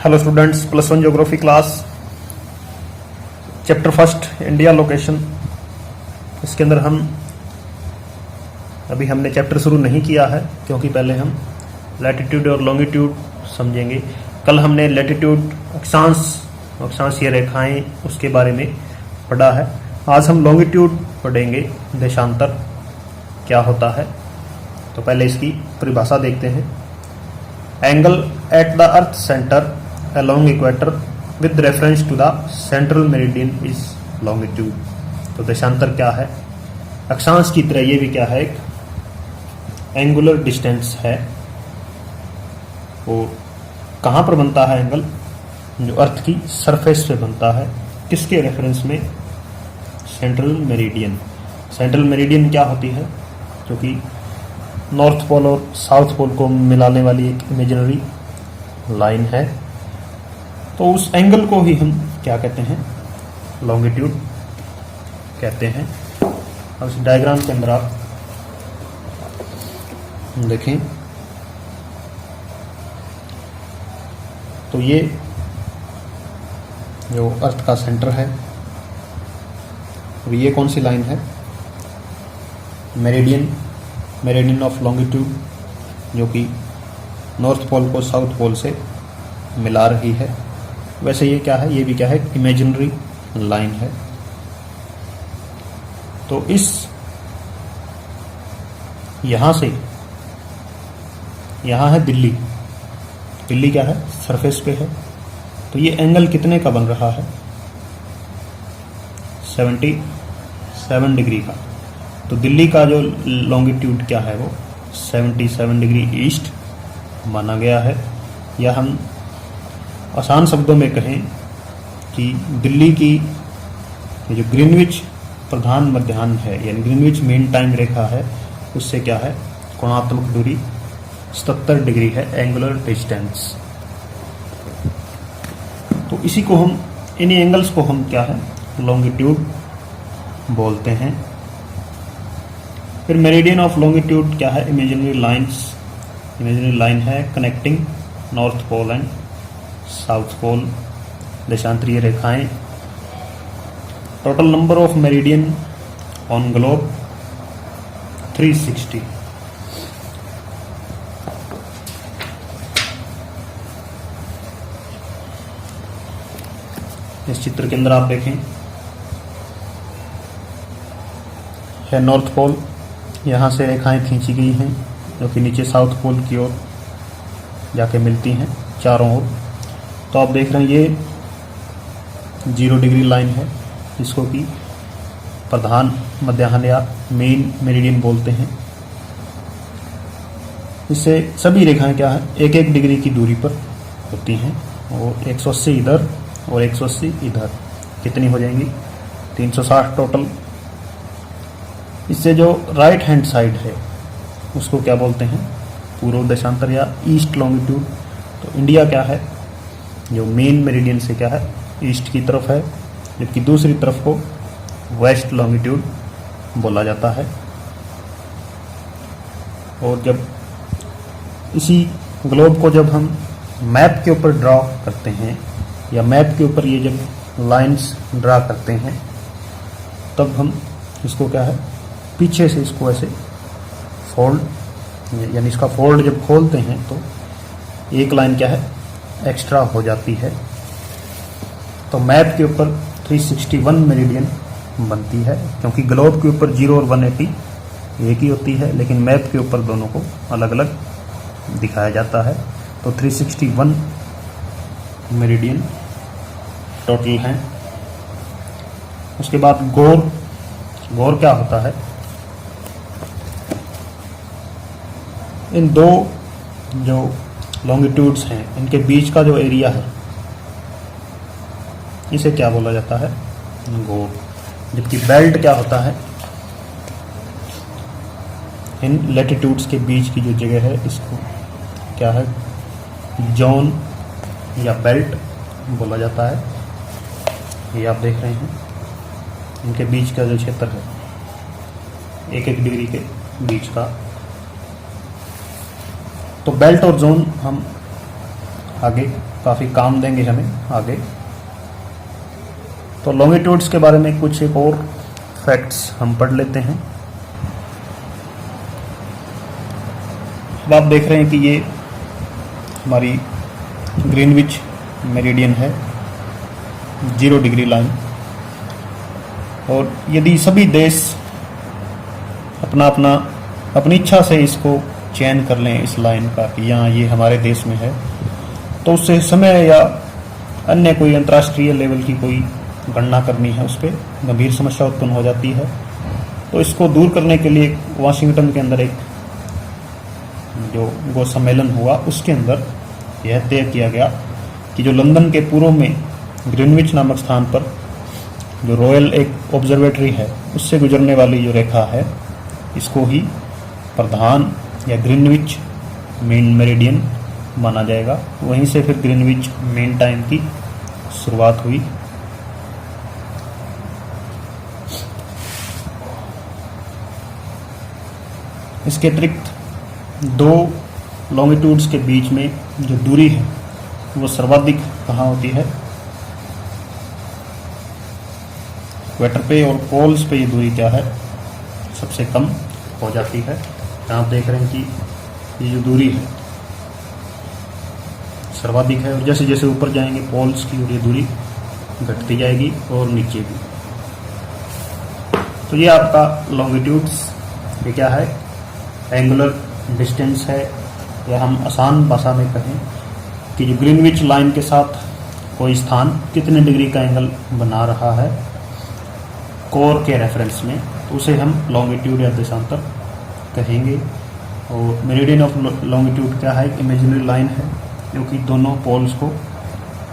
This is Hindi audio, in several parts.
Hello students, plus one geography class chapter first India location. इसके अंदर हमने चैप्टर शुरू नहीं किया है क्योंकि पहले हम लैटिट्यूड और लॉन्गिट्यूड समझेंगे। कल हमने लैटिट्यूड अक्षांशीय रेखाएं उसके बारे में पढ़ा है। आज हम लॉन्गिट्यूड पढ़ेंगे, देशांतर क्या होता है। तो पहले इसकी परिभाषा देखते हैं। Angle at the earth centre along equator with reference to the central meridian is longitude। तो देशांतर क्या है? अक्षांश की तरह ये भी क्या है? एक एंगुलर डिस्टेंस है। वो कहाँ पर बनता है एंगल? जो अर्थ की सरफेस पे बनता है। किसके रेफरेंस में? Central meridian. सेंट्रल मेरिडियन क्या होती है? जो कि नॉर्थ पोल और साउथ पोल को मिलाने वाली एक इमेजिनरी लाइन है। तो उस एंगल को ही हम क्या कहते हैं? लॉन्गिट्यूड कहते हैं। अब इस डायग्राम के अंदर आप देखें तो ये जो अर्थ का सेंटर है, और ये कौन सी लाइन है? मेरिडियन ऑफ लॉन्गिट्यूड, जो कि नॉर्थ पोल को साउथ पोल से मिला रही है। वैसे ये क्या है? ये भी क्या है? इमेजिनरी लाइन है। तो इस यहां से यहां है दिल्ली। दिल्ली क्या है? सरफेस पे है। तो ये एंगल कितने का बन रहा है? 77 डिग्री का। तो दिल्ली का जो लॉन्गिट्यूड क्या है? वो 77 डिग्री ईस्ट माना गया है। या हम आसान शब्दों में कहें कि दिल्ली की जो ग्रीनविच प्रधान मध्याह्न है, यानी ग्रीनविच मेन टाइम रेखा है, उससे क्या है? कोणात्मक दूरी 77 डिग्री है, एंगुलर डिस्टेंस। तो इसी को हम, इन्हीं एंगल्स को हम क्या है? लॉन्गिट्यूड बोलते हैं। फिर मेरिडियन ऑफ लॉन्गिट्यूड क्या है? इमेजिनरी लाइन है connecting north pole and south pole. देशांतरीय रेखाएं। Total number of meridian on globe 360। इस चित्र के अंदर आप देखें, है नॉर्थ पोल। यहां से रेखाएं खींची गई हैं जो कि नीचे साउथ पोल की ओर जाके मिलती हैं चारों ओर। तो आप देख रहे हैं ये 0 डिग्री लाइन है, जिसको कि प्रधान मध्याह्न या मेन मेरिडियन बोलते हैं। इससे सभी रेखाएं क्या है? 1-1 डिग्री की दूरी पर होती हैं, और 180 इधर और 180 इधर। कितनी हो जाएंगी? 360 टोटल। इससे जो राइट हैंड साइड है उसको क्या बोलते हैं? पूर्व देशांतर या ईस्ट लॉन्गिट्यूड। तो इंडिया क्या है? जो मेन मेरिडियन से क्या है? ईस्ट की तरफ है, जबकि दूसरी तरफ को वेस्ट लॉन्गिट्यूड बोला जाता है। और जब इसी ग्लोब को जब हम मैप के ऊपर ड्रा करते हैं, या मैप के ऊपर ये जब लाइंस ड्रा करते हैं, तब हम इसको क्या है? पीछे से इसको ऐसे फोल्ड, यानी इसका फोल्ड जब खोलते हैं तो एक लाइन क्या है? एक्स्ट्रा हो जाती है। तो मैप के ऊपर 361 मेरिडियन बनती है, क्योंकि ग्लोब के ऊपर 0 और 180 एक ही होती है, लेकिन मैप के ऊपर दोनों को अलग अलग दिखाया जाता है। तो 361 मेरिडियन टोटल हैं। उसके बाद गौर क्या होता है? इन दो जो लॉन्गिट्यूड्स हैं, इनके बीच का जो एरिया है, इसे क्या बोला जाता है? गौर। जबकि बेल्ट क्या होता है? इन लैटिट्यूड्स के बीच की जो जगह है, इसको क्या है? जोन या बेल्ट बोला जाता है। ये आप देख रहे हैं, इनके बीच का जो क्षेत्र है 1-1 डिग्री के बीच का। तो बेल्ट और जोन हम आगे काफ़ी काम देंगे हमें आगे। तो लॉन्गिट्यूड्स के बारे में कुछ एक और फैक्ट्स हम पढ़ लेते हैं। अब आप देख रहे हैं कि ये हमारी ग्रीनविच मेरिडियन है, 0 डिग्री लाइन। और यदि सभी देश अपनी इच्छा से इसको चयन कर लें इस लाइन का कि यहाँ ये हमारे देश में है, तो उससे समय या अन्य कोई अंतर्राष्ट्रीय लेवल की कोई गणना करनी है, उस पर गंभीर समस्या उत्पन्न हो जाती है। तो इसको दूर करने के लिए वाशिंगटन के अंदर एक जो वो सम्मेलन हुआ, उसके अंदर यह तय किया गया कि जो लंदन के पूर्व में ग्रीनविच नामक स्थान पर जो रॉयल एक ऑब्जर्वेटरी है, उससे गुजरने वाली जो रेखा है, इसको ही प्रधान या ग्रीनविच मेन मेरिडियन माना जाएगा। वहीं से फिर ग्रीनविच मेन टाइम की शुरुआत हुई। इसके अतिरिक्त 2 लॉन्गिट्यूड्स के बीच में जो दूरी है वो सर्वाधिक कहाँ होती है? इक्वेटर पे और पोल्स पे ये दूरी क्या है? सबसे कम हो जाती है। आप देख रहे हैं कि ये जो दूरी है सर्वाधिक है, और जैसे जैसे ऊपर जाएंगे पोल्स की और ये दूरी घटती जाएगी और नीचे भी। तो ये आपका लॉन्गिट्यूड्स ये क्या है? एंगुलर डिस्टेंस है, या हम आसान भाषा में कहें कि जो ग्रीनविच लाइन के साथ कोई स्थान कितने डिग्री का एंगल बना रहा है कोर के रेफरेंस में, तो उसे हम लॉन्गिट्यूड या देशांतर कहेंगे। और मेरिडियन ऑफ लॉन्गिट्यूड क्या है? इमेजिनरी लाइन है जो कि दोनों पोल्स को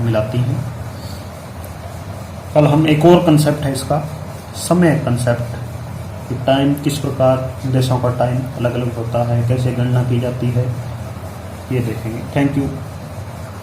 मिलाती है। कल हम एक और कंसेप्ट है इसका, समय कंसेप्ट, कि टाइम किस प्रकार देशों का टाइम अलग अलग होता है, कैसे गणना की जाती है, ये देखेंगे। Thank you.